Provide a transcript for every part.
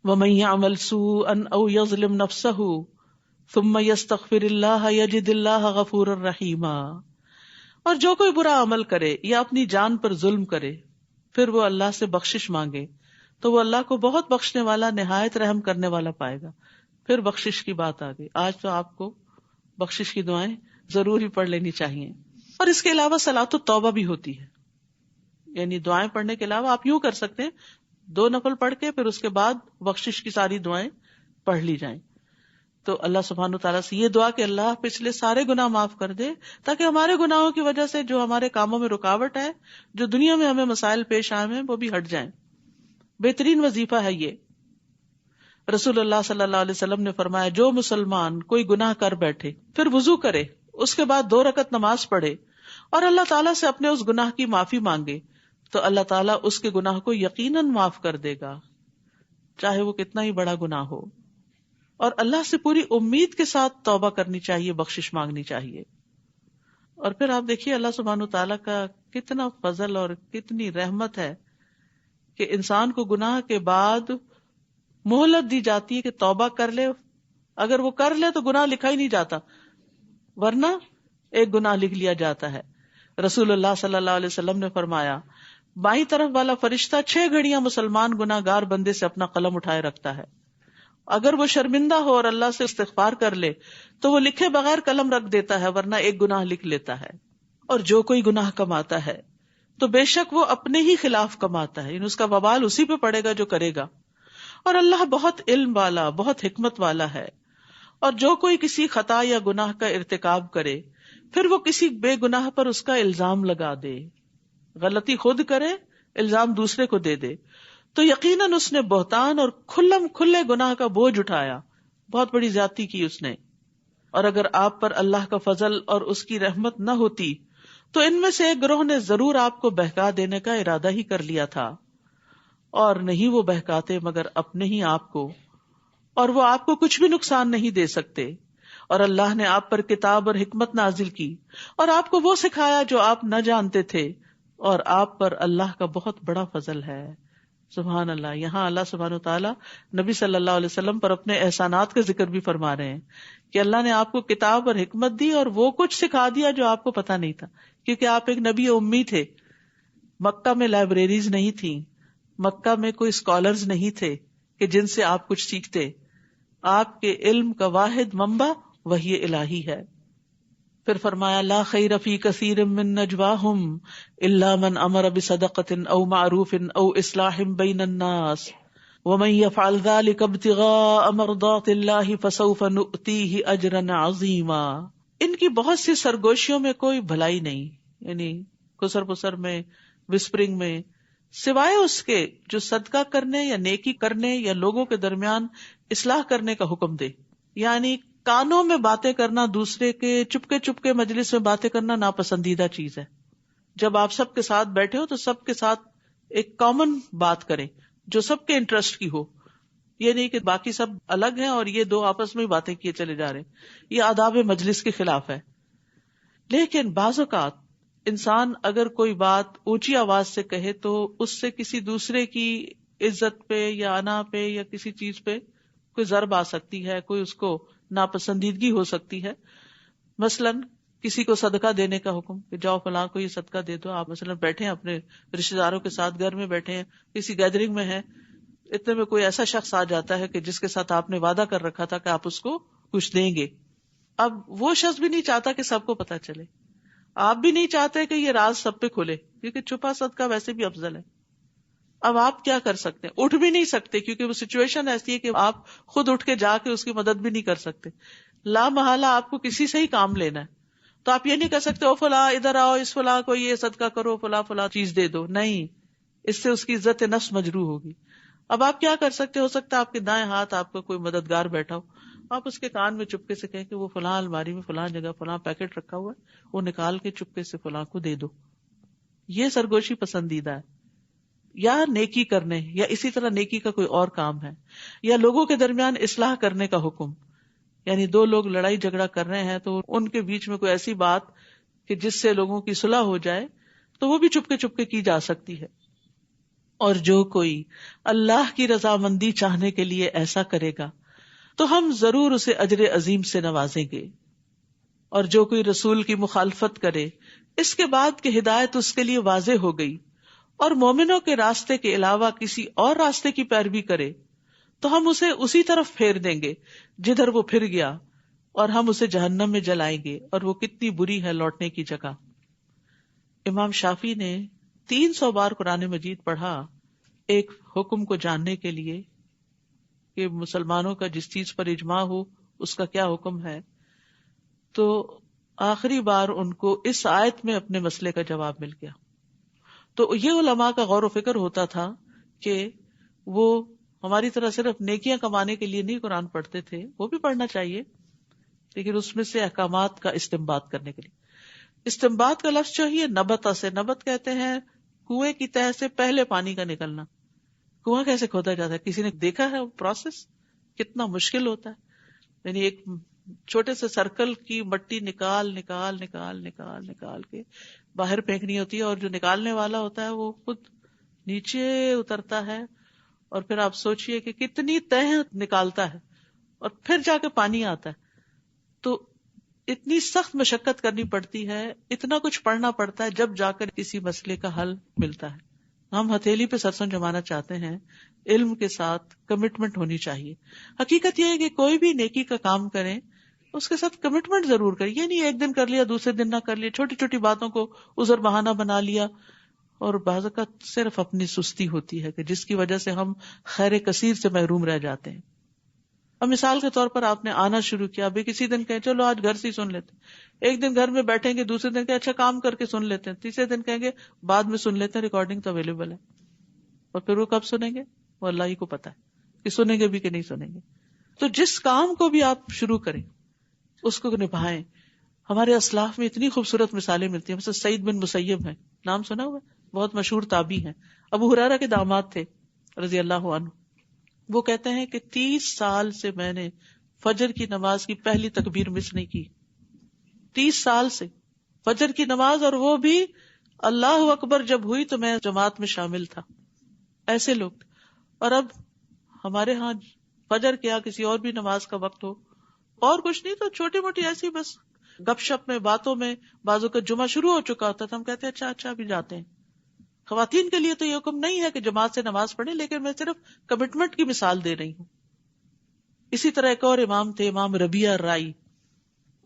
ومن يعمل سوءا او يظلم نفسه ثم يستغفر الله يجد الله غفورا رحيما. اور جو کوئی برا عمل کرے یا اپنی جان پر ظلم کرے پھر وہ اللہ سے بخشش مانگے تو وہ اللہ کو بہت بخشنے والا نہایت رحم کرنے والا پائے گا. پھر بخشش کی بات آ گئی. آج تو آپ کو بخشش کی دعائیں ضروری پڑھ لینی چاہیے. اور اس کے علاوہ صلاۃ التوبہ بھی ہوتی ہے، یعنی دعائیں پڑھنے کے علاوہ آپ یوں کر سکتے ہیں 2 نفل پڑھ کے پھر اس کے بعد بخشش کی ساری دعائیں پڑھ لی جائیں. تو اللہ سبحانہ وتعالیٰ سے یہ دعا کہ اللہ پچھلے سارے گناہ معاف کر دے تاکہ ہمارے گناہوں کی وجہ سے جو ہمارے کاموں میں رکاوٹ ہے، جو دنیا میں ہمیں مسائل پیش آئے ہیں، وہ بھی ہٹ جائیں. بہترین وظیفہ ہے یہ. رسول اللہ صلی اللہ علیہ وسلم نے فرمایا جو مسلمان کوئی گناہ کر بیٹھے پھر وضو کرے، اس کے بعد 2 رکعت نماز پڑھے اور اللہ تعالیٰ سے اپنے اس گناہ کی معافی مانگے تو اللہ تعالیٰ اس کے گناہ کو یقیناً معاف کر دے گا، چاہے وہ کتنا ہی بڑا گناہ ہو. اور اللہ سے پوری امید کے ساتھ توبہ کرنی چاہیے، بخشش مانگنی چاہیے. اور پھر آپ دیکھیے اللہ سبحانہ تعالیٰ کا کتنا فضل اور کتنی رحمت ہے کہ انسان کو گناہ کے بعد مہلت دی جاتی ہے کہ توبہ کر لے. اگر وہ کر لے تو گناہ لکھا ہی نہیں جاتا، ورنہ ایک گناہ لکھ لیا جاتا ہے. رسول اللہ صلی اللہ علیہ وسلم نے فرمایا بائیں طرف والا فرشتہ 6 گھڑیاں مسلمان گناہ گار بندے سے اپنا قلم اٹھائے رکھتا ہے. اگر وہ شرمندہ ہو اور اللہ سے استغفار کر لے تو وہ لکھے بغیر قلم رکھ دیتا ہے، ورنہ ایک گناہ لکھ لیتا ہے. اور جو کوئی گناہ کماتا ہے تو بے شک وہ اپنے ہی خلاف کماتا ہے، یعنی اس کا وبال اسی پہ پڑے گا جو کرے گا. اور اللہ بہت علم والا، بہت حکمت والا ہے. اور جو کوئی کسی خطا یا گناہ کا ارتکاب کرے پھر وہ کسی بے گناہ پر اس کا الزام لگا دے، غلطی خود کرے الزام دوسرے کو دے دے، تو یقیناً اس نے بہتان اور کھلے گناہ کا بوجھ اٹھایا، بہت بڑی زیادتی کی اس نے. اور اگر آپ پر اللہ کا فضل اور اس کی رحمت نہ ہوتی تو ان میں سے ایک گروہ نے ضرور آپ کو بہکا دینے کا ارادہ ہی کر لیا تھا. اور نہیں وہ بہکاتے مگر اپنے ہی آپ کو، اور وہ آپ کو کچھ بھی نقصان نہیں دے سکتے. اور اللہ نے آپ پر کتاب اور حکمت نازل کی اور آپ کو وہ سکھایا جو آپ نہ جانتے تھے، اور آپ پر اللہ کا بہت بڑا فضل ہے. سبحان اللہ. یہاں اللہ سبحانہ وتعالیٰ نبی صلی اللہ علیہ وسلم پر اپنے احسانات کا ذکر بھی فرما رہے ہیں کہ اللہ نے آپ کو کتاب اور حکمت دی اور وہ کچھ سکھا دیا جو آپ کو پتا نہیں تھا، کیونکہ آپ ایک نبی امی تھے. مکہ میں لائبریریز نہیں تھیں، مکہ میں کوئی اسکالرز نہیں تھے کہ جن سے آپ کچھ سیکھتے. آپ کے علم کا واحد منبع وحی الہی ہے. پھر فرمایا لا خیر فی کثیر من نجواہم الا من امر بصدقۃ او معروف او اصلاح بین الناس ومن یفعل ذلک ابتغاء مرضات اللہ فسوف نؤتیہ اجرا عظیما. ان کی بہت سی سرگوشیوں میں کوئی بھلائی نہیں، یعنی کسر پسر میں، وسپرنگ میں، سوائے اس کے جو صدقہ کرنے یا نیکی کرنے یا لوگوں کے درمیان اصلاح کرنے کا حکم دے. یعنی کانوں میں باتیں کرنا، دوسرے کے چپکے مجلس میں باتیں کرنا ناپسندیدہ چیز ہے. جب آپ سب کے ساتھ بیٹھے ہو تو سب کے ساتھ ایک کامن بات کریں جو سب کے انٹرسٹ کی ہو. یہ نہیں کہ باقی سب الگ ہیں اور یہ 2 آپس میں باتیں کیے چلے جا رہے ہیں، یہ آداب مجلس کے خلاف ہے. لیکن بعض اوقات انسان اگر کوئی بات اونچی آواز سے کہے تو اس سے کسی دوسرے کی عزت پہ یا انا پہ یا کسی چیز پہ کوئی ضرب آ سکتی ہے، کوئی اس کو ناپسندیدگی ہو سکتی ہے. مثلاً کسی کو صدقہ دینے کا حکم کہ جاؤ فلاں کو یہ صدقہ دے دو. آپ مثلاً بیٹھے ہیں اپنے رشتے داروں کے ساتھ، گھر میں بیٹھے ہیں، کسی گیدرنگ میں ہیں، اتنے میں کوئی ایسا شخص آ جاتا ہے کہ جس کے ساتھ آپ نے وعدہ کر رکھا تھا کہ آپ اس کو کچھ دیں گے. اب وہ شخص بھی نہیں چاہتا کہ سب کو پتا چلے، آپ بھی نہیں چاہتے کہ یہ راز سب پہ کھلے، کیونکہ چھپا صدقہ ویسے بھی افضل ہے. اب آپ کیا کر سکتے ہیں؟ اٹھ بھی نہیں سکتے کیونکہ وہ سچویشن ایسی ہے کہ آپ خود اٹھ کے جا کے اس کی مدد بھی نہیں کر سکتے. لا محالہ آپ کو کسی سے ہی کام لینا ہے، تو آپ یہ نہیں کر سکتے او فلاں ادھر آؤ، اس فلاں کو یہ صدقہ کرو، فلاں چیز دے دو. نہیں، اس سے اس کی عزت نفس مجروح ہوگی. اب آپ کیا کر سکتے؟ ہو سکتا ہے آپ کے دائیں ہاتھ آپ کا کوئی مددگار بیٹھا ہو، آپ اس کے کان میں چپکے سے کہیں کہ وہ فلاں الماری میں فلاں جگہ فلاں پیکٹ رکھا ہوا ہے، وہ نکال کے چپکے سے فلاں کو دے دو. یہ سرگوشی پسندیدہ ہے. یا نیکی کرنے، یا اسی طرح نیکی کا کوئی اور کام ہے، یا لوگوں کے درمیان اصلاح کرنے کا حکم، یعنی 2 لوگ لڑائی جھگڑا کر رہے ہیں تو ان کے بیچ میں کوئی ایسی بات کہ جس سے لوگوں کی صلح ہو جائے تو وہ بھی چپکے کی جا سکتی ہے. اور جو کوئی اللہ کی رضامندی چاہنے کے لیے ایسا کرے گا تو ہم ضرور اسے اجر عظیم سے نوازیں گے، اور جو کوئی رسول کی مخالفت کرے اس کے بعد کہ ہدایت اس کے لیے واضح ہو گئی اور مومنوں کے راستے کے علاوہ کسی اور راستے کی پیروی کرے تو ہم اسے اسی طرف پھیر دیں گے جدھر وہ پھر گیا، اور ہم اسے جہنم میں جلائیں گے، اور وہ کتنی بری ہے لوٹنے کی جگہ۔ امام شافعی نے 300 بار قرآن مجید پڑھا ایک حکم کو جاننے کے لیے کہ مسلمانوں کا جس چیز پر اجماع ہو اس کا کیا حکم ہے، تو آخری بار ان کو اس آیت میں اپنے مسئلے کا جواب مل گیا۔ تو یہ علماء کا غور و فکر ہوتا تھا کہ وہ ہماری طرح صرف نیکیاں کمانے کے لیے نہیں قرآن پڑھتے تھے، وہ بھی پڑھنا چاہیے، لیکن اس میں سے احکامات کا استنباط کرنے کے لیے۔ استنباط کا لفظ جو ہے نبت سے، نبت کہتے ہیں کنویں کی تہہ سے پہلے پانی کا نکلنا۔ کنواں کیسے کھودا جاتا ہے؟ کسی نے دیکھا ہے وہ پروسیس؟ کتنا مشکل ہوتا ہے، یعنی ایک چھوٹے سے سرکل کی مٹی نکال کے باہر پھینکنی ہوتی ہے، اور جو نکالنے والا ہوتا ہے وہ خود نیچے اترتا ہے، اور پھر آپ سوچئے کہ کتنی تہ نکالتا ہے، اور پھر جا کے پانی آتا ہے۔ تو اتنی سخت مشقت کرنی پڑتی ہے، اتنا کچھ پڑھنا پڑتا ہے، جب جا کر کسی مسئلے کا حل ملتا ہے۔ ہم ہتھیلی پہ سرسوں جمانا چاہتے ہیں، علم کے ساتھ کمٹمنٹ ہونی چاہیے۔ حقیقت یہ ہے کہ کوئی بھی نیکی کا کام کریں اس کے ساتھ کمٹمنٹ ضرور کریں، یہ نہیں ایک دن کر لیا دوسرے دن نہ کر لیا، چھوٹی چھوٹی باتوں کو عذر بہانہ بنا لیا، اور بعض اوقات صرف اپنی سستی ہوتی ہے کہ جس کی وجہ سے ہم خیر کثیر سے محروم رہ جاتے ہیں۔ اب مثال کے طور پر آپ نے آنا شروع کیا، ابھی کسی دن کہیں چلو آج گھر سے ہی سن لیتے ہیں، ایک دن گھر میں بیٹھیں گے، دوسرے دن کہیں اچھا کام کر کے سن لیتے ہیں، تیسرے دن کہیں گے بعد میں سن لیتے ہیں، ریکارڈنگ تو اویلیبل ہے، اور پھر وہ کب سنیں گے وہ اللہ ہی کو پتا ہے کہ سنیں گے بھی کہ نہیں سنیں گے۔ تو جس کام کو بھی آپ شروع کریں اس کو نبھائیں۔ ہمارے اسلاف میں اتنی خوبصورت مثالیں ملتی ہیں، مثلا سعید بن مسیب ہیں، نام سنا ہوا، بہت مشہور تابعی ہیں، ابو ہریرہ کے داماد تھے رضی اللہ عنہ۔ وہ کہتے ہیں کہ 30 سال سے میں نے فجر کی نماز کی پہلی تکبیر مس نہیں کی، 30 سال سے فجر کی نماز، اور وہ بھی اللہ اکبر جب ہوئی تو میں جماعت میں شامل تھا۔ ایسے لوگ، اور اب ہمارے ہاں فجر کیا کسی اور بھی نماز کا وقت ہو اور کچھ نہیں تو چھوٹی موٹی ایسی بس گپ شپ میں باتوں میں بازو کا جمعہ شروع ہو چکا ہوتا تھا، ہم کہتے ہیں اچھا بھی جاتے ہیں۔ خواتین کے لیے تو یہ حکم نہیں ہے کہ جماعت سے نماز پڑھیں، لیکن میں صرف کمٹمنٹ کی مثال دے رہی ہوں۔ اسی طرح ایک اور امام تھے، امام ربیعہ الرائی،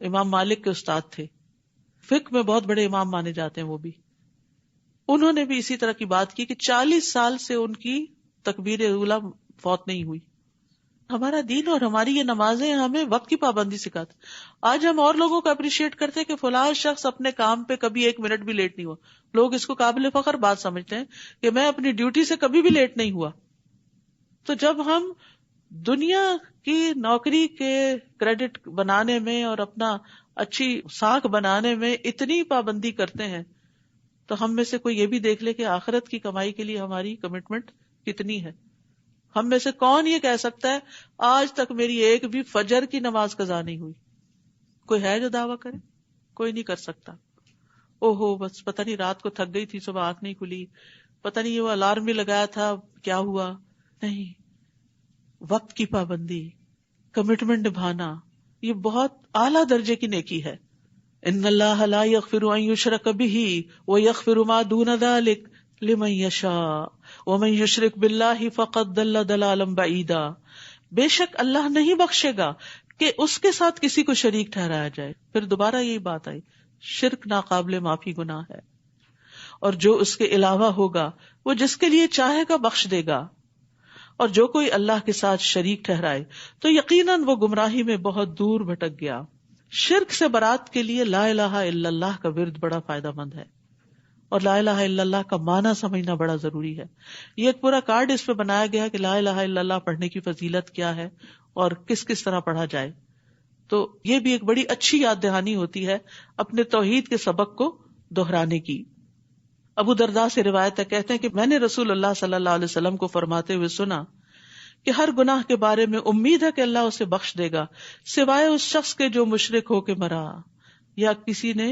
امام مالک کے استاد تھے، فقہ میں بہت بڑے امام مانے جاتے ہیں وہ بھی۔ انہوں نے بھی اسی طرح کی بات کی کہ 40 سال سے ان کی تکبیر اولیٰ فوت نہیں ہوئی۔ ہمارا دین اور ہماری یہ نمازیں ہمیں وقت کی پابندی سکھاتے۔ آج ہم اور لوگوں کو اپریشیٹ کرتے ہیں کہ فلاں شخص اپنے کام پہ کبھی 1 منٹ بھی لیٹ نہیں ہوا، لوگ اس کو قابل فخر بات سمجھتے ہیں کہ میں اپنی ڈیوٹی سے کبھی بھی لیٹ نہیں ہوا۔ تو جب ہم دنیا کی نوکری کے کریڈٹ بنانے میں اور اپنا اچھی ساکھ بنانے میں اتنی پابندی کرتے ہیں تو ہم میں سے کوئی یہ بھی دیکھ لے کہ آخرت کی کمائی کے لیے ہماری کمٹمنٹ کتنی ہے۔ ہم میں سے کون یہ کہہ سکتا ہے آج تک میری ایک بھی فجر کی نماز قضا نہیں ہوئی؟ کوئی ہے جو دعویٰ کرے؟ کوئی نہیں کر سکتا۔ اوہو بس پتہ نہیں رات کو تھک گئی تھی، صبح آنکھ نہیں کھلی، پتہ نہیں یہ وہ الارم بھی لگایا تھا کیا ہوا۔ نہیں، وقت کی پابندی، کمٹمنٹ نبھانا، یہ بہت اعلیٰ درجے کی نیکی ہے۔ ان اللہ لا یغفر ان یشرک بہ ویغفر ما دون ذلک لمن یشاء ومن یشرک باللہ فقد ضل ضلالا بعیدا۔ بے شک اللہ نہیں بخشے گا کہ اس کے ساتھ کسی کو شریک ٹھہرایا جائے۔ پھر دوبارہ یہی بات آئی، شرک ناقابل معافی گناہ ہے، اور جو اس کے علاوہ ہوگا وہ جس کے لیے چاہے گا بخش دے گا، اور جو کوئی اللہ کے ساتھ شریک ٹھہرائے تو یقیناً وہ گمراہی میں بہت دور بھٹک گیا۔ شرک سے برات کے لیے لا الہ الا اللہ کا ورد بڑا فائدہ مند ہے، اور لا الہ الا اللہ کا معنی سمجھنا بڑا ضروری ہے۔ یہ ایک پورا کارڈ اس پہ بنایا گیا کہ لا الہ الا اللہ پڑھنے کی فضیلت کیا ہے اور کس کس طرح پڑھا جائے۔ تو یہ بھی ایک بڑی اچھی یاد دہانی ہوتی ہے اپنے توحید کے سبق کو دہرانے کی۔ ابو درداء سے روایت ہے، کہتے ہیں کہ میں نے رسول اللہ صلی اللہ علیہ وسلم کو فرماتے ہوئے سنا کہ ہر گناہ کے بارے میں امید ہے کہ اللہ اسے بخش دے گا سوائے اس شخص کے جو مشرک ہو کے مرا یا کسی نے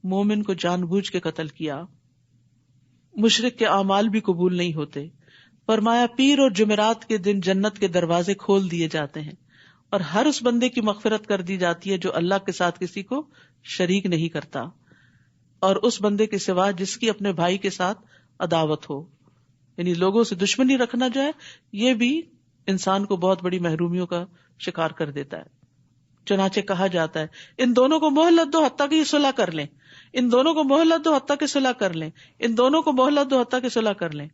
مومن کو جان بوجھ کے قتل کیا۔ مشرک کے اعمال بھی قبول نہیں ہوتے، فرمایا پیر اور جمعرات کے دن جنت کے دروازے کھول دیے جاتے ہیں اور ہر اس بندے کی مغفرت کر دی جاتی ہے جو اللہ کے ساتھ کسی کو شریک نہیں کرتا، اور اس بندے کے سوا جس کی اپنے بھائی کے ساتھ عداوت ہو. یعنی لوگوں سے دشمنی رکھنا جو ہے یہ بھی انسان کو بہت بڑی محرومیوں کا شکار کر دیتا ہے. چنانچہ کہا جاتا ہے ان دونوں کو مہلت دو حتیٰ کہ یہ صلح کر لیں، ان دونوں کو مہلت دو حتیٰ کہ صلح کر لیں، ان دونوں کو مہلت دو حتیٰ کہ صلح کر لیں،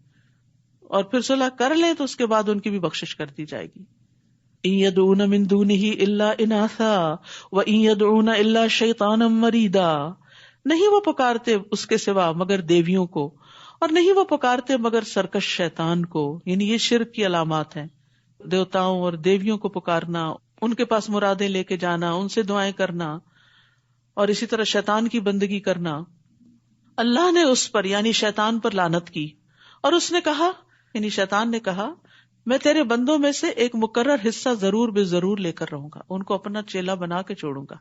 اور پھر صلح کر لیں تو اس کے بعد ان کی بھی بخشش کر دی جائے گی. ان يدعون من دونه الا اناثا وان يدعون الا شیطانا مریدا، نہیں وہ پکارتے اس کے سوا مگر دیویوں کو، اور نہیں وہ پکارتے مگر سرکش شیطان کو. یعنی یہ شرک کی علامات ہیں، دیوتاؤں اور دیویوں کو پکارنا، ان کے پاس مرادیں لے کے جانا، ان سے دعائیں کرنا، اور اسی طرح شیطان کی بندگی کرنا. اللہ نے اس پر یعنی شیطان پر لعنت کی، اور اس نے کہا یعنی شیطان نے کہا میں تیرے بندوں میں سے ایک مقرر حصہ ضرور بے ضرور لے کر رہوں گا، ان کو اپنا چیلا بنا کے چھوڑوں گا.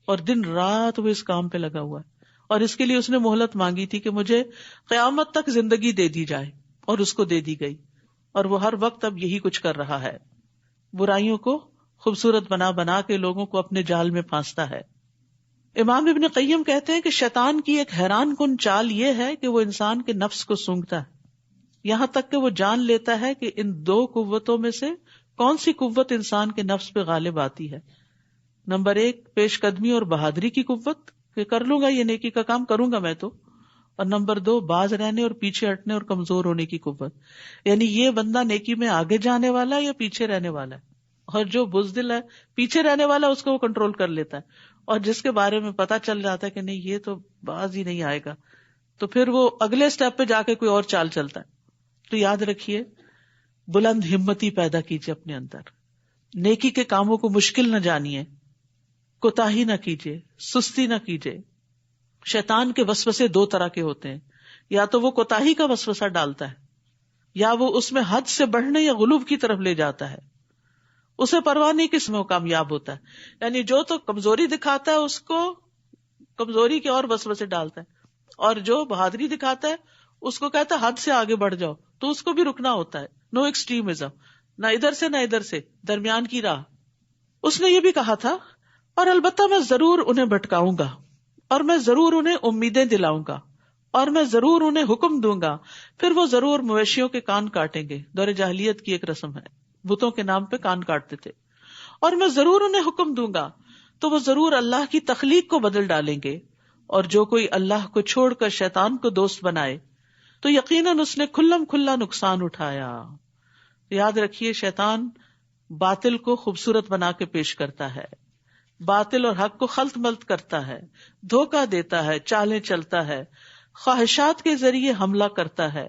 اور دن رات وہ اس کام پہ لگا ہوا ہے، اور اس کے لیے اس نے مہلت مانگی تھی کہ مجھے قیامت تک زندگی دے دی جائے، اور اس کو دے دی گئی، اور وہ ہر وقت اب یہی کچھ کر رہا ہے، برائیوں کو خوبصورت بنا بنا کے لوگوں کو اپنے جال میں پھانستا ہے. امام ابن قیم کہتے ہیں کہ شیطان کی ایک حیران کن چال یہ ہے کہ وہ انسان کے نفس کو سونگھتا ہے، یہاں تک کہ وہ جان لیتا ہے کہ ان دو قوتوں میں سے کون سی قوت انسان کے نفس پہ غالب آتی ہے. نمبر 1 پیش قدمی اور بہادری کی قوت کہ کر لوں گا، یہ نیکی کا کام کروں گا میں تو، اور نمبر 2 باز رہنے اور پیچھے ہٹنے اور کمزور ہونے کی قوت. یعنی یہ بندہ نیکی میں آگے جانے والا ہے یا پیچھے رہنے والا ہے، اور جو بزدل ہے پیچھے رہنے والا اس کو وہ کنٹرول کر لیتا ہے، اور جس کے بارے میں پتا چل جاتا ہے کہ نہیں یہ تو باز ہی نہیں آئے گا تو پھر وہ اگلے سٹیپ پہ جا کے کوئی اور چال چلتا ہے. تو یاد رکھیے بلند ہمتی پیدا کیجیے اپنے اندر، نیکی کے کاموں کو مشکل نہ جانیے، کوتاہی نہ کیجیے، سستی نہ کیجیے. شیطان کے وسوسے 2 طرح کے ہوتے ہیں، یا تو وہ کوتاہی کا وسوسہ ڈالتا ہے، یا وہ اس میں حد سے بڑھنے یا غلوب کی طرف لے جاتا ہے. اسے پرواہ نہیں کس میں وہ کامیاب ہوتا ہے. یعنی جو تو کمزوری دکھاتا ہے اس کو کمزوری کے اور وسوسے ڈالتا ہے، اور جو بہادری دکھاتا ہے اس کو کہتا ہے حد سے آگے بڑھ جاؤ، تو اس کو بھی رکنا ہوتا ہے. نو ایکسٹریمزم، نہ ادھر سے نہ ادھر سے، درمیان کی راہ. اس نے یہ بھی کہا تھا اور البتہ میں ضرور انہیں بھٹکاؤں گا، اور میں ضرور انہیں امیدیں دلاؤں گا، اور میں ضرور انہیں حکم دوں گا، پھر وہ ضرور مویشیوں کے کان کاٹیں گے. دور جاہلیت کی ایک رسم ہے، بتوں کے نام پہ کان کاٹتے تھے. اور میں ضرور انہیں حکم دوں گا تو وہ ضرور اللہ کی تخلیق کو بدل ڈالیں گے، اور جو کوئی اللہ کو چھوڑ کر شیطان کو دوست بنائے تو یقیناً اس نے کھلم کھلا نقصان اٹھایا. یاد رکھیے شیطان باطل کو خوبصورت بنا کے پیش کرتا ہے، باطل اور حق کو خلط ملط کرتا ہے، دھوکہ دیتا ہے، چالیں چلتا ہے، خواہشات کے ذریعے حملہ کرتا ہے،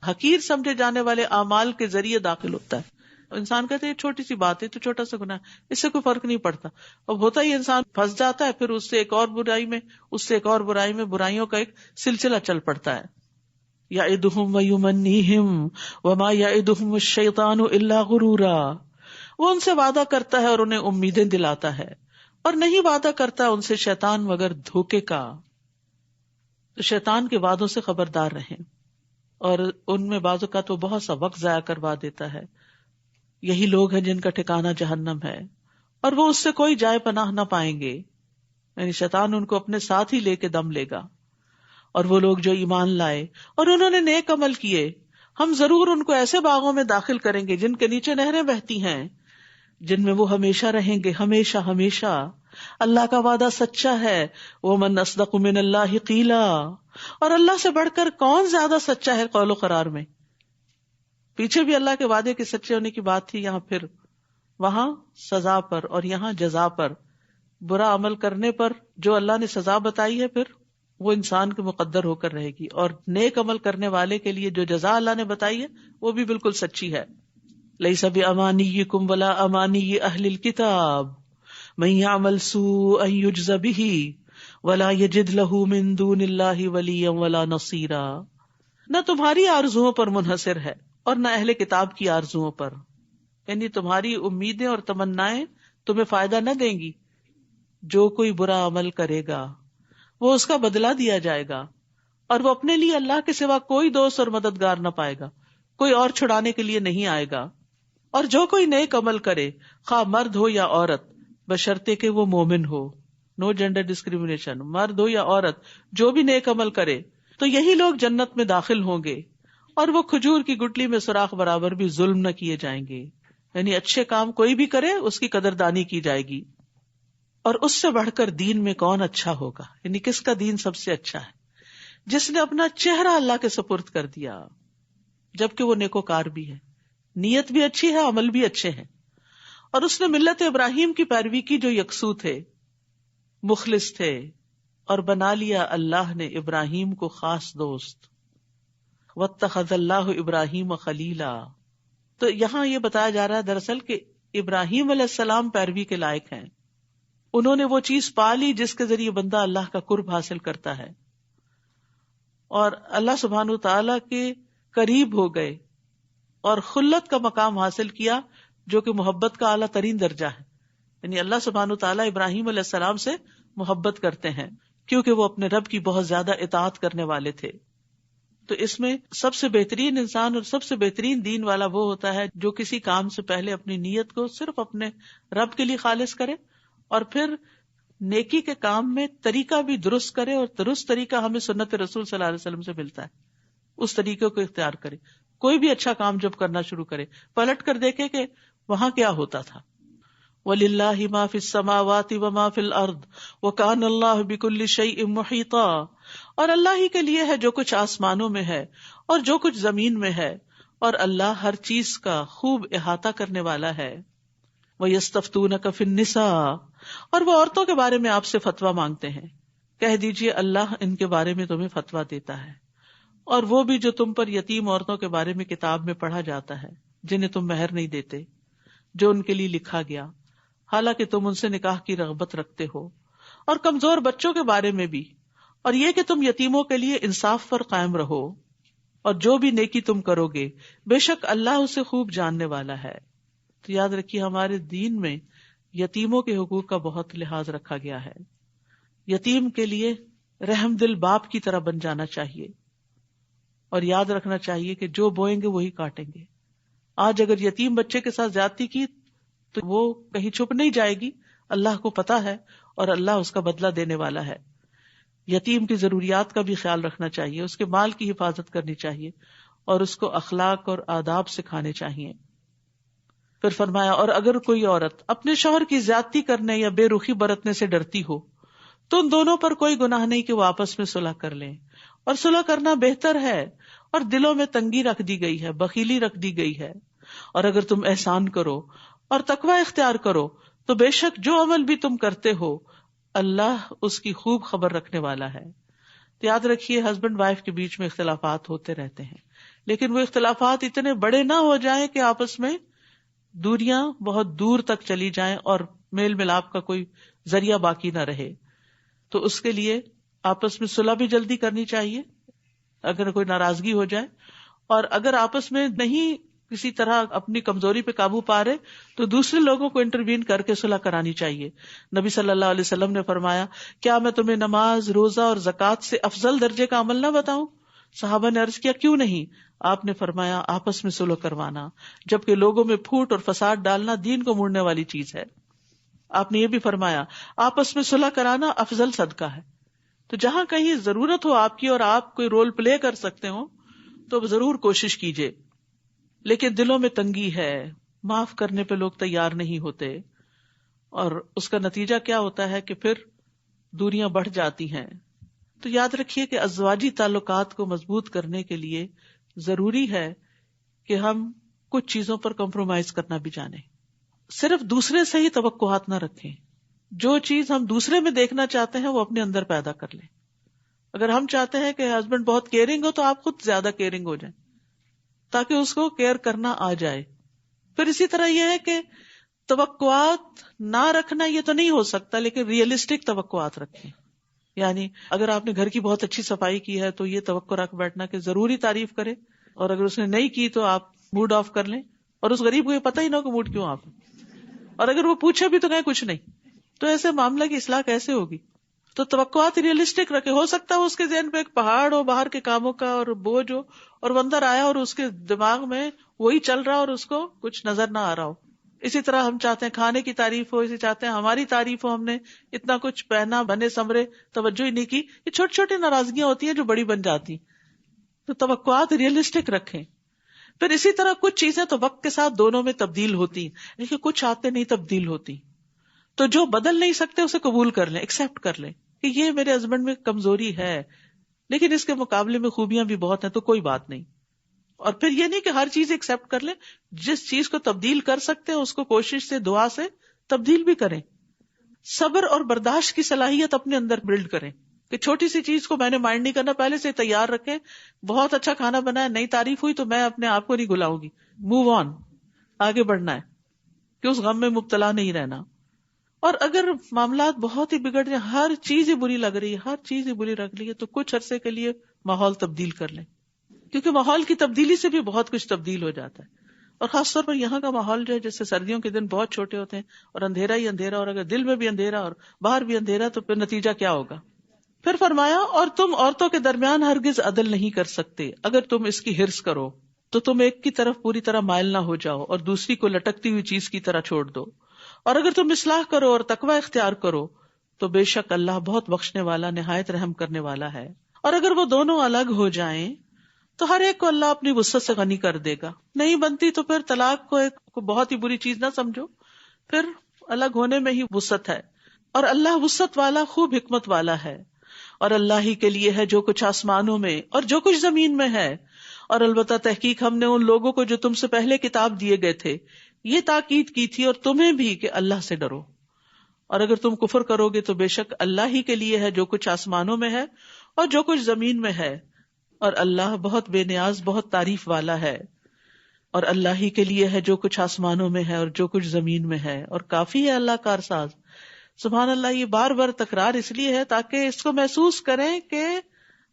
حقیر سمجھے جانے والے اعمال کے ذریعے داخل ہوتا ہے. انسان کہتے ہیں یہ چھوٹی سی بات ہے تو چھوٹا سا گناہ، اس سے کوئی فرق نہیں پڑتا. اب ہوتا ہی انسان پھنس جاتا ہے، پھر اس سے ایک اور برائی میں، اس سے ایک اور برائی میں، برائیوں کا ایک سلسلہ چل پڑتا ہے. یعدہم ویمنیہم وما یعدہم الشیطان الا غرورا، وہ ان سے وعدہ کرتا ہے اور انہیں امیدیں دلاتا ہے، اور نہیں وعدہ کرتا ان سے شیطان مگر دھوکے کا. تو شیطان کے وعدوں سے خبردار رہیں، اور ان میں بعض اوقات وہ بہت سا وقت ضائع کروا دیتا ہے. یہی لوگ ہیں جن کا ٹھکانہ جہنم ہے، اور وہ اس سے کوئی جائے پناہ نہ پائیں گے. یعنی شیطان ان کو اپنے ساتھ ہی لے کے دم لے گا. اور وہ لوگ جو ایمان لائے اور انہوں نے نیک عمل کیے، ہم ضرور ان کو ایسے باغوں میں داخل کریں گے جن کے نیچے نہریں بہتی ہیں، جن میں وہ ہمیشہ رہیں گے، ہمیشہ ہمیشہ. اللہ کا وعدہ سچا ہے. وَمَنْ أَصْدَقُ مِنَ اللَّهِ قِيلًا، اور اللہ سے بڑھ کر کون زیادہ سچا ہے قول و قرار میں. پیچھے بھی اللہ کے وعدے کے سچے ہونے کی بات تھی، یہاں پھر وہاں سزا پر اور یہاں جزا پر. برا عمل کرنے پر جو اللہ نے سزا بتائی ہے پھر وہ انسان کے مقدر ہو کر رہے گی، اور نیک عمل کرنے والے کے لیے جو جزا اللہ نے بتائی ہے وہ بھی بالکل سچی ہے. لیس بامانیکم ولا امانی اہل الکتاب من یعمل سوءا یجز به ولا یجد له من دون اللہ ولیا ولا نصیرا. نہ تمہاری آرزوؤں پر منحصر ہے اور نہ اہل کتاب کی آرزوؤں پر. یعنی تمہاری امیدیں اور تمنائیں تمہیں فائدہ نہ دیں گی. جو کوئی برا عمل کرے گا وہ اس کا بدلہ دیا جائے گا، اور وہ اپنے لیے اللہ کے سوا کوئی دوست اور مددگار نہ پائے گا، کوئی اور چھڑانے کے لیے نہیں آئے گا. اور جو کوئی نیک عمل کرے خواہ مرد ہو یا عورت بشرطے کہ وہ مومن ہو. No gender discrimination. مرد ہو یا عورت جو بھی نیک عمل کرے تو یہی لوگ جنت میں داخل ہوں گے اور وہ کھجور کی گٹلی میں سوراخ برابر بھی ظلم نہ کیے جائیں گے. یعنی اچھے کام کوئی بھی کرے اس کی قدردانی کی جائے گی. اور اس سے بڑھ کر دین میں کون اچھا ہوگا؟ یعنی کس کا دین سب سے اچھا ہے؟ جس نے اپنا چہرہ اللہ کے سپرد کر دیا جبکہ وہ نیکوکار بھی ہے, نیت بھی اچھی ہے, عمل بھی اچھے ہیں, اور اس نے ملت ابراہیم کی پیروی کی جو یکسو تھے, مخلص تھے, اور بنا لیا اللہ نے ابراہیم کو خاص دوست. واتخذ اللہ ابراہیم خلیلا. تو یہاں یہ بتایا جا رہا ہے دراصل کہ ابراہیم علیہ السلام پیروی کے لائق ہیں. انہوں نے وہ چیز پا لی جس کے ذریعے بندہ اللہ کا قرب حاصل کرتا ہے اور اللہ سبحانہ تعالی کے قریب ہو گئے اور خلت کا مقام حاصل کیا جو کہ محبت کا اعلیٰ ترین درجہ ہے. یعنی اللہ سبحانہ تعالیٰ ابراہیم علیہ السلام سے محبت کرتے ہیں کیونکہ وہ اپنے رب کی بہت زیادہ اطاعت کرنے والے تھے. تو اس میں سب سے بہترین انسان اور سب سے بہترین دین والا وہ ہوتا ہے جو کسی کام سے پہلے اپنی نیت کو صرف اپنے رب کے لیے خالص کرے اور پھر نیکی کے کام میں طریقہ بھی درست کرے, اور درست طریقہ ہمیں سنت رسول صلی اللہ علیہ وسلم سے ملتا ہے, اس طریقے کو اختیار کرے. کوئی بھی اچھا کام جب کرنا شروع کرے پلٹ کر دیکھے کہ وہاں کیا ہوتا تھا. وَلِلَّهِ مَا فِي السَّمَاوَاتِ وَمَا فِي الْأَرْضِ وَكَانَ اللَّهُ بِكُلِّ شَيْءٍ مُحِيطًا. اور اللہ ہی کے لیے ہے جو کچھ آسمانوں میں ہے اور جو کچھ زمین میں ہے, اور اللہ ہر چیز کا خوب احاطہ کرنے والا ہے. وَيَسْتَفْتُونَكَ فِي النِّسَاءِ. اور وہ عورتوں کے بارے میں آپ سے فتویٰ مانگتے ہیں, کہہ دیجئے اللہ ان کے بارے میں تمہیں فتویٰ دیتا ہے, اور وہ بھی جو تم پر یتیم عورتوں کے بارے میں کتاب میں پڑھا جاتا ہے جنہیں تم مہر نہیں دیتے جو ان کے لیے لکھا گیا, حالانکہ تم ان سے نکاح کی رغبت رکھتے ہو, اور کمزور بچوں کے بارے میں بھی, اور یہ کہ تم یتیموں کے لیے انصاف پر قائم رہو, اور جو بھی نیکی تم کرو گے بے شک اللہ اسے خوب جاننے والا ہے. تو یاد رکھیے ہمارے دین میں یتیموں کے حقوق کا بہت لحاظ رکھا گیا ہے. یتیم کے لیے رحم دل باپ کی طرح بن جانا چاہیے, اور یاد رکھنا چاہیے کہ جو بوئیں گے وہی کاٹیں گے. آج اگر یتیم بچے کے ساتھ زیادتی کی تو وہ کہیں چھپ نہیں جائے گی, اللہ کو پتا ہے اور اللہ اس کا بدلہ دینے والا ہے. یتیم کی ضروریات کا بھی خیال رکھنا چاہیے, اس کے مال کی حفاظت کرنی چاہیے, اور اس کو اخلاق اور آداب سکھانے چاہیے. پھر فرمایا اور اگر کوئی عورت اپنے شوہر کی زیادتی کرنے یا بے رخی برتنے سے ڈرتی ہو تو ان دونوں پر کوئی گناہ نہیں کہ وہ آپس میں صلح کر لیں, اور صلح کرنا بہتر ہے, اور دلوں میں تنگی رکھ دی گئی ہے, بخیلی رکھ دی گئی ہے. اور اگر تم احسان کرو اور تقوی اختیار کرو تو بے شک جو عمل بھی تم کرتے ہو اللہ اس کی خوب خبر رکھنے والا ہے. تو یاد رکھیے ہسبینڈ وائف کے بیچ میں اختلافات ہوتے رہتے ہیں, لیکن وہ اختلافات اتنے بڑے نہ ہو جائیں کہ آپس میں دوریاں بہت دور تک چلی جائیں اور میل ملاپ کا کوئی ذریعہ باقی نہ رہے. تو اس کے لیے آپس میں صلح بھی جلدی کرنی چاہیے اگر کوئی ناراضگی ہو جائے, اور اگر آپس میں نہیں کسی طرح اپنی کمزوری پہ قابو پا رہے تو دوسرے لوگوں کو انٹروین کر کے صلح کرانی چاہیے. نبی صلی اللہ علیہ وسلم نے فرمایا کیا میں تمہیں نماز, روزہ اور زکوٰۃ سے افضل درجے کا عمل نہ بتاؤں؟ صحابہ نے عرض کیا کیوں نہیں؟ آپ نے فرمایا آپس میں صلح کروانا, جبکہ لوگوں میں پھوٹ اور فساد ڈالنا دین کو موڑنے والی چیز ہے. آپ نے یہ بھی فرمایا آپس میں صلح کرانا افضل صدقہ ہے. تو جہاں کہیں ضرورت ہو آپ کی اور آپ کوئی رول پلے کر سکتے ہو تو ضرور کوشش کیجیے, لیکن دلوں میں تنگی ہے, معاف کرنے پہ لوگ تیار نہیں ہوتے, اور اس کا نتیجہ کیا ہوتا ہے کہ پھر دوریاں بڑھ جاتی ہیں. تو یاد رکھیے کہ ازواجی تعلقات کو مضبوط کرنے کے لیے ضروری ہے کہ ہم کچھ چیزوں پر کمپرومائز کرنا بھی جانیں. صرف دوسرے سے ہی توقعات نہ رکھیں, جو چیز ہم دوسرے میں دیکھنا چاہتے ہیں وہ اپنے اندر پیدا کر لیں. اگر ہم چاہتے ہیں کہ ہسبینڈ بہت کیئرنگ ہو تو آپ خود زیادہ کیئرنگ ہو جائیں تاکہ اس کو کیئر کرنا آ جائے. پھر اسی طرح یہ ہے کہ توقعات نہ رکھنا یہ تو نہیں ہو سکتا, لیکن ریئلسٹک توقعات رکھیں. یعنی اگر آپ نے گھر کی بہت اچھی صفائی کی ہے تو یہ توقع رکھ بیٹھنا کہ ضروری تعریف کرے, اور اگر اس نے نہیں کی تو آپ موڈ آف کر لیں, اور اس غریب کو یہ پتہ ہی نہ ہو کہ موڈ کیوں آف ہے, اور اگر وہ پوچھے بھی تو کہیں کچھ نہیں. تو ایسے معاملہ کی اصلاح کیسے ہوگی؟ تو توقعات ریئلسٹک رکھے. ہو سکتا ہے اس کے ذہن پہ ایک پہاڑ ہو باہر کے کاموں کا اور بوجھ ہو, اور وہ اندر آیا اور اس کے دماغ میں وہی چل رہا اور اس کو کچھ نظر نہ آ رہا ہو. اسی طرح ہم چاہتے ہیں کھانے کی تعریف ہو, اسی چاہتے ہیں ہماری تعریف ہو, ہم نے اتنا کچھ پہنا, بنے سمرے, توجہ ہی نہیں کی. یہ چھوٹی چھوٹی ناراضگیاں ہوتی ہیں جو بڑی بن جاتی. تو توقعات ریئلسٹک رکھیں. پھر اسی طرح کچھ چیزیں تو وقت کے ساتھ دونوں میں تبدیل ہوتی, لیکن کچھ آتے نہیں تبدیل ہوتی. تو جو بدل نہیں سکتے اسے قبول کر لیں, ایکسپٹ کر لیں کہ یہ میرے ہسبینڈ میں کمزوری ہے, لیکن اس کے مقابلے میں خوبیاں بھی بہت ہیں, تو کوئی بات نہیں. اور پھر یہ نہیں کہ ہر چیز ایکسپٹ کر لیں, جس چیز کو تبدیل کر سکتے ہیں اس کو کوشش سے, دعا سے تبدیل بھی کریں. صبر اور برداشت کی صلاحیت اپنے اندر بلڈ کریں کہ چھوٹی سی چیز کو میں نے مائنڈ نہیں کرنا, پہلے سے تیار رکھیں. بہت اچھا کھانا بنا ہے, نئی تعریف ہوئی تو میں اپنے آپ کو نہیں گلاؤں گی, موو آن, آگے بڑھنا ہے, کہ اس غم میں مبتلا نہیں رہنا. اور اگر معاملات بہت ہی بگڑ جائیں, ہر چیز ہی بری لگ رہی ہے, ہر چیز ہی بری لگ رہی ہے, تو کچھ عرصے کے لیے ماحول تبدیل کر لیں, کیونکہ ماحول کی تبدیلی سے بھی بہت کچھ تبدیل ہو جاتا ہے. اور خاص طور پر یہاں کا ماحول جو ہے, جیسے سردیوں کے دن بہت چھوٹے ہوتے ہیں اور اندھیرا ہی اندھیرا, اور اگر دل میں بھی اندھیرا اور باہر بھی اندھیرا تو پھر نتیجہ کیا ہوگا. پھر فرمایا, اور تم عورتوں کے درمیان ہرگز عدل نہیں کر سکتے. اگر تم اس کی ہرس کرو تو تم ایک کی طرف پوری طرح مائل نہ ہو جاؤ اور دوسری کو لٹکتی ہوئی چیز کی طرح چھوڑ دو. اور اگر تم اصلاح کرو اور تقوی اختیار کرو تو بے شک اللہ بہت بخشنے والا, نہایت رحم کرنے والا ہے. اور اگر وہ دونوں الگ ہو جائیں تو ہر ایک کو اللہ اپنی وسعت سے غنی کر دے گا. نہیں بنتی تو پھر طلاق کو ایک بہت ہی بری چیز نہ سمجھو, پھر الگ ہونے میں ہی وسعت ہے. اور اللہ وسعت والا, خوب حکمت والا ہے. اور اللہ ہی کے لیے ہے جو کچھ آسمانوں میں اور جو کچھ زمین میں ہے. اور البتہ تحقیق ہم نے ان لوگوں کو جو تم سے پہلے کتاب دیے گئے تھے یہ تاکید کی تھی, اور تمہیں بھی, کہ اللہ سے ڈرو. اور اگر تم کفر کرو گے تو بے شک اللہ ہی کے لیے ہے جو کچھ آسمانوں میں ہے اور جو کچھ زمین میں ہے, اور اللہ بہت بے نیاز, بہت تعریف والا ہے. اور اللہ ہی کے لیے ہے جو کچھ آسمانوں میں ہے اور جو کچھ زمین میں ہے, اور کافی ہے اللہ کارساز. سبحان اللہ. یہ بار بار تکرار اس لیے ہے تاکہ اس کو محسوس کریں کہ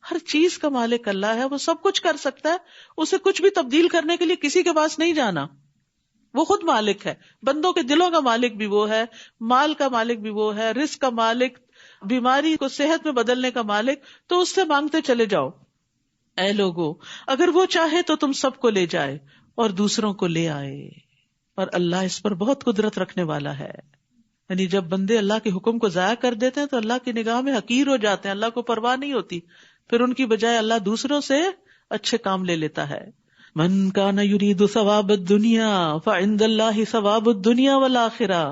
ہر چیز کا مالک اللہ ہے, وہ سب کچھ کر سکتا ہے, اسے کچھ بھی تبدیل کرنے کے لیے کسی کے پاس نہیں جانا, وہ خود مالک ہے. بندوں کے دلوں کا مالک بھی وہ ہے, مال کا مالک بھی وہ ہے, رزق کا مالک, بیماری کو صحت میں بدلنے کا مالک. تو اس سے مانگتے چلے جاؤ. اے لوگو, اگر وہ چاہے تو تم سب کو لے جائے اور دوسروں کو لے آئے, اور اللہ اس پر بہت قدرت رکھنے والا ہے. یعنی جب بندے اللہ کے حکم کو ضائع کر دیتے ہیں تو اللہ کی نگاہ میں حقیر ہو جاتے ہیں, اللہ کو پرواہ نہیں ہوتی, پھر ان کی بجائے اللہ دوسروں سے اچھے کام لے لیتا ہے. من کان یرید ثواب الدنیا فعند اللہ ثواب الدنیا والآخرہ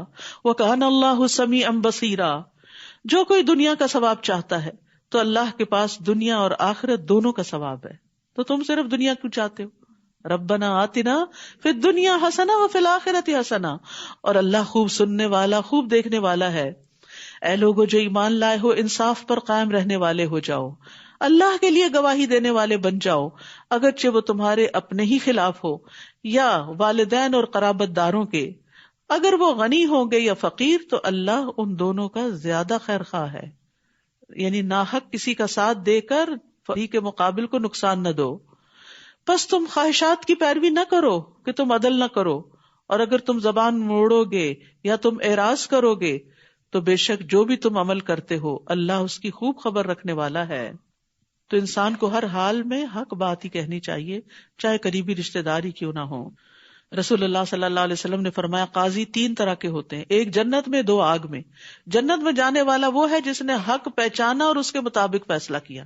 وکان اللہ سمیعا بصیرا. جو کوئی دنیا کا ثواب چاہتا ہے تو اللہ کے پاس دنیا اور آخرت دونوں کا ثواب ہے. تو تم صرف دنیا کیوں چاہتے ہو؟ ربنا آتنا فی الدنیا حسنہ وفی الآخرۃ حسنہ. اور اللہ خوب سننے والا, خوب دیکھنے والا ہے. اے لوگو جو ایمان لائے ہو, انصاف پر قائم رہنے والے ہو جاؤ, اللہ کے لیے گواہی دینے والے بن جاؤ, اگرچہ وہ تمہارے اپنے ہی خلاف ہو یا والدین اور قرابت داروں کے. اگر وہ غنی ہوں گے یا فقیر تو اللہ ان دونوں کا زیادہ خیر خواہ ہے. یعنی ناحق کسی کا ساتھ دے کر فقیر کے مقابل کو نقصان نہ دو. بس تم خواہشات کی پیروی نہ کرو کہ تم عدل نہ کرو, اور اگر تم زبان موڑو گے یا تم اعراض کرو گے تو بے شک جو بھی تم عمل کرتے ہو اللہ اس کی خوب خبر رکھنے والا ہے. تو انسان کو ہر حال میں حق بات ہی کہنی چاہیے, چاہے قریبی رشتہ داری کیوں نہ ہو. رسول اللہ صلی اللہ علیہ وسلم نے فرمایا, قاضی 3 طرح کے ہوتے ہیں, ایک جنت میں, 2 آگ میں. جنت میں جانے والا وہ ہے جس نے حق پہچانا اور اس کے مطابق فیصلہ کیا.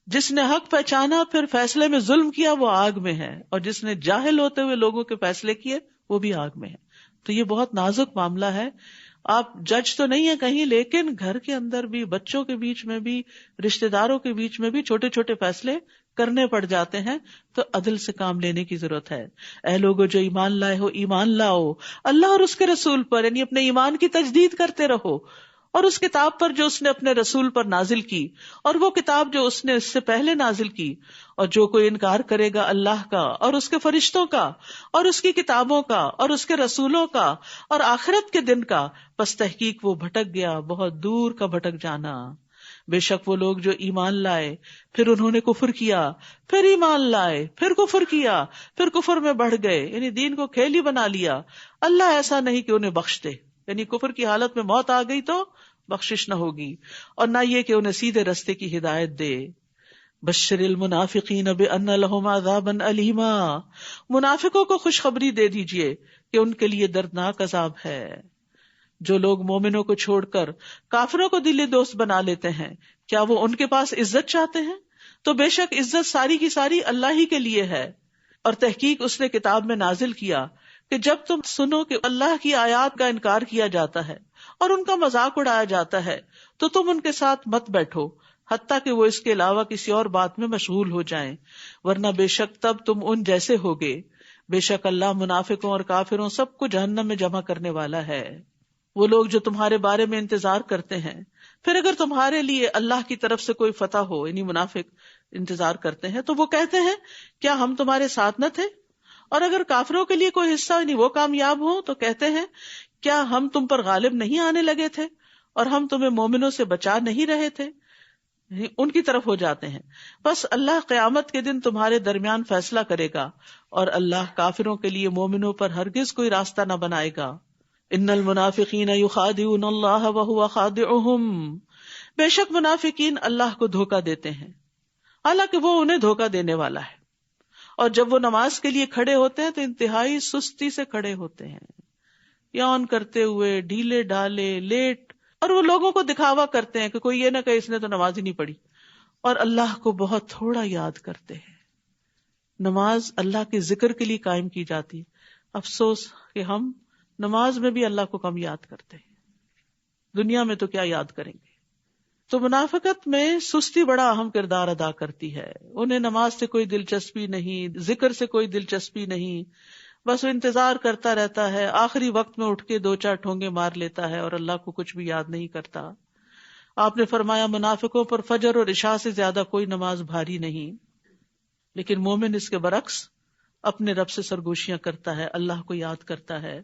جس نے حق پہچانا پھر فیصلے میں ظلم کیا وہ آگ میں ہے, اور جس نے جاہل ہوتے ہوئے لوگوں کے فیصلے کیے وہ بھی آگ میں ہے. تو یہ بہت نازک معاملہ ہے. آپ جج تو نہیں ہے کہیں, لیکن گھر کے اندر بھی, بچوں کے بیچ میں بھی, رشتہ داروں کے بیچ میں بھی چھوٹے چھوٹے فیصلے کرنے پڑ جاتے ہیں, تو عدل سے کام لینے کی ضرورت ہے. اے لوگو جو ایمان لائے ہو, ایمان لاؤ اللہ اور اس کے رسول پر, یعنی اپنے ایمان کی تجدید کرتے رہو, اور اس کتاب پر جو اس نے اپنے رسول پر نازل کی, اور وہ کتاب جو اس نے اس سے پہلے نازل کی. اور جو کوئی انکار کرے گا اللہ کا اور اس کے فرشتوں کا اور اس کی کتابوں کا اور اس کے رسولوں کا اور آخرت کے دن کا, پس تحقیق وہ بھٹک گیا, بہت دور کا بھٹک جانا. بے شک وہ لوگ جو ایمان لائے پھر انہوں نے کفر کیا, پھر ایمان لائے پھر کفر کیا, پھر کفر میں بڑھ گئے, یعنی دین کو کھیل ہی بنا لیا, اللہ ایسا نہیں کہ انہیں بخش دے. یعنی کفر کی حالت میں موت آ گئی تو بخشش نہ ہوگی، اور نہ یہ کہ انہیں سیدھے رستے کی ہدایت دے۔ بشر المنافقین بان لہم عذابا الیما، منافقوں کو خوشخبری دے دیجئے کہ ان کے لیے دردناک عذاب ہے۔ جو لوگ مومنوں کو چھوڑ کر کافروں کو دلی دوست بنا لیتے ہیں، کیا وہ ان کے پاس عزت چاہتے ہیں؟ تو بے شک عزت ساری کی ساری اللہ ہی کے لیے ہے۔ اور تحقیق اس نے کتاب میں نازل کیا کہ جب تم سنو کہ اللہ کی آیات کا انکار کیا جاتا ہے اور ان کا مذاق اڑایا جاتا ہے تو تم ان کے ساتھ مت بیٹھو حتیٰ کہ وہ اس کے علاوہ کسی اور بات میں مشغول ہو جائیں، ورنہ بے شک تب تم ان جیسے ہوگے۔ بے شک اللہ منافقوں اور کافروں سب کو جہنم میں جمع کرنے والا ہے۔ وہ لوگ جو تمہارے بارے میں انتظار کرتے ہیں، پھر اگر تمہارے لیے اللہ کی طرف سے کوئی فتح ہو، یعنی منافق انتظار کرتے ہیں، تو وہ کہتے ہیں کیا ہم تمہارے ساتھ نہ تھے؟ اور اگر کافروں کے لیے کوئی حصہ یعنی وہ کامیاب ہوں تو کہتے ہیں کیا ہم تم پر غالب نہیں آنے لگے تھے اور ہم تمہیں مومنوں سے بچا نہیں رہے تھے؟ ان کی طرف ہو جاتے ہیں۔ بس اللہ قیامت کے دن تمہارے درمیان فیصلہ کرے گا، اور اللہ کافروں کے لیے مومنوں پر ہرگز کوئی راستہ نہ بنائے گا۔ ان المنافقین یخادعون اللہ وہو خادعہم، بے شک منافقین اللہ کو دھوکہ دیتے ہیں حالانکہ وہ انہیں دھوکہ دینے والا ہے۔ اور جب وہ نماز کے لیے کھڑے ہوتے ہیں تو انتہائی سستی سے کھڑے ہوتے ہیں، یون کرتے ہوئے، ڈھیلے ڈالے، لیٹ، اور وہ لوگوں کو دکھاوا کرتے ہیں کہ کوئی یہ نہ کہ اس نے تو نماز ہی نہیں پڑھی، اور اللہ کو بہت تھوڑا یاد کرتے ہیں۔ نماز اللہ کے ذکر کے لیے قائم کی جاتی ہے، افسوس کہ ہم نماز میں بھی اللہ کو کم یاد کرتے ہیں، دنیا میں تو کیا یاد کریں گے۔ تو منافقت میں سستی بڑا اہم کردار ادا کرتی ہے۔ انہیں نماز سے کوئی دلچسپی نہیں، ذکر سے کوئی دلچسپی نہیں، بس وہ انتظار کرتا رہتا ہے، آخری وقت میں اٹھ کے 2-4 ٹھونگے مار لیتا ہے اور اللہ کو کچھ بھی یاد نہیں کرتا۔ آپ نے فرمایا منافقوں پر فجر اور عشاء سے زیادہ کوئی نماز بھاری نہیں، لیکن مومن اس کے برعکس اپنے رب سے سرگوشیاں کرتا ہے، اللہ کو یاد کرتا ہے۔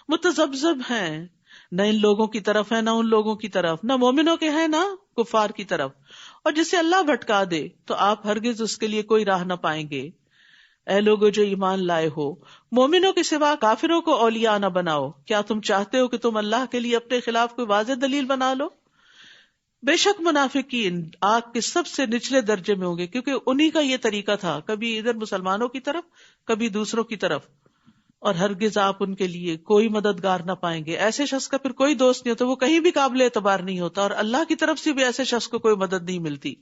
متذبذب ہیں، نہ ان لوگوں کی طرف ہے نہ ان لوگوں کی طرف، نہ مومنوں کے ہیں نہ کفار کی طرف، اور جسے اللہ بھٹکا دے تو آپ ہرگز اس کے لیے کوئی راہ نہ پائیں گے۔ اے لوگو جو ایمان لائے ہو، مومنوں کے سوا کافروں کو اولیاء نہ بناؤ۔ کیا تم چاہتے ہو کہ تم اللہ کے لیے اپنے خلاف کوئی واضح دلیل بنا لو؟ بے شک منافقین آگ کے سب سے نچلے درجے میں ہوں گے، کیونکہ انہی کا یہ طریقہ تھا، کبھی ادھر مسلمانوں کی طرف کبھی دوسروں کی طرف، اور ہرگز آپ ان کے لیے کوئی مددگار نہ پائیں گے۔ ایسے شخص کا پھر کوئی دوست نہیں ہوتا، وہ کہیں بھی قابل اعتبار نہیں ہوتا، اور اللہ کی طرف سے بھی ایسے شخص کو کوئی مدد نہیں ملتی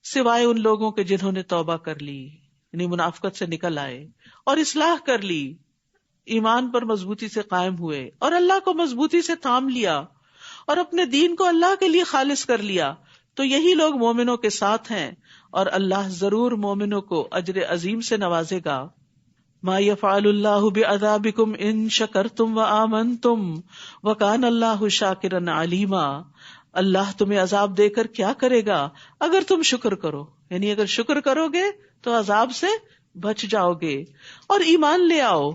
سوائے ان لوگوں کے جنہوں نے توبہ کر لی، یعنی منافقت سے نکل آئے اور اصلاح کر لی، ایمان پر مضبوطی سے قائم ہوئے اور اللہ کو مضبوطی سے تھام لیا اور اپنے دین کو اللہ کے لیے خالص کر لیا، تو یہی لوگ مومنوں کے ساتھ ہیں، اور اللہ ضرور مومنوں کو اجر عظیم سے نوازے گا۔ ما یفعل اللہ بعذابکم ان شکرتم وآمنتم وکان اللہ شاکرا علیما، اللہ تمہیں عذاب دے کر کیا کرے گا اگر تم شکر کرو، یعنی اگر شکر کرو گے تو عذاب سے بچ جاؤ گے، اور ایمان لے آؤ۔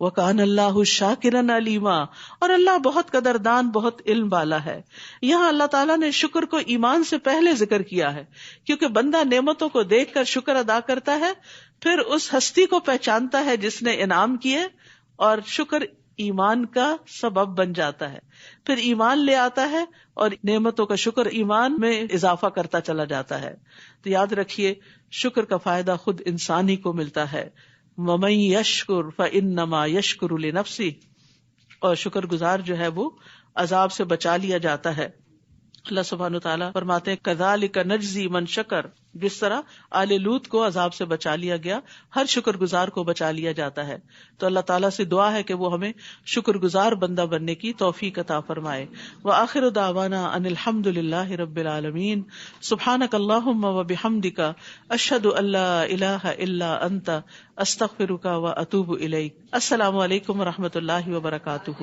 وَكَانَ اللَّهُ شَاكِرًا عَلِيمًا، اور اللہ بہت قدردان، بہت علم والا ہے۔ یہاں اللہ تعالیٰ نے شکر کو ایمان سے پہلے ذکر کیا ہے، کیونکہ بندہ نعمتوں کو دیکھ کر شکر ادا کرتا ہے، پھر اس ہستی کو پہچانتا ہے جس نے انعام کیے، اور شکر ایمان کا سبب بن جاتا ہے، پھر ایمان لے آتا ہے اور نعمتوں کا شکر ایمان میں اضافہ کرتا چلا جاتا ہے۔ تو یاد رکھیے شکر کا فائدہ خود انسان ہی کو ملتا ہے۔ وَمَن يَشْكُرْ فَإِنَّمَا يَشْكُرُ لِنَفْسِهِ، اور شکر گزار جو ہے وہ عذاب سے بچا لیا جاتا ہے۔ اللہ سبحانہ وتعالیٰ فرماتے ہیں كَذَلِكَ نَجْزِي مَن شَكَرَ، جس طرح آل لوط کو عذاب سے بچا لیا گیا، ہر شکر گزار کو بچا لیا جاتا ہے۔ تو اللہ تعالیٰ سے دعا ہے کہ وہ ہمیں شکر گزار بندہ بننے کی توفیق عطا فرمائے۔ وآخر دعوانا ان الحمد للہ رب العالمین، سبحانک اللہم وبحمدک، اشہد ان لا الہ الا انت، استغفرک واتوب الیک۔ السلام علیکم ورحمۃ اللہ وبرکاتہ۔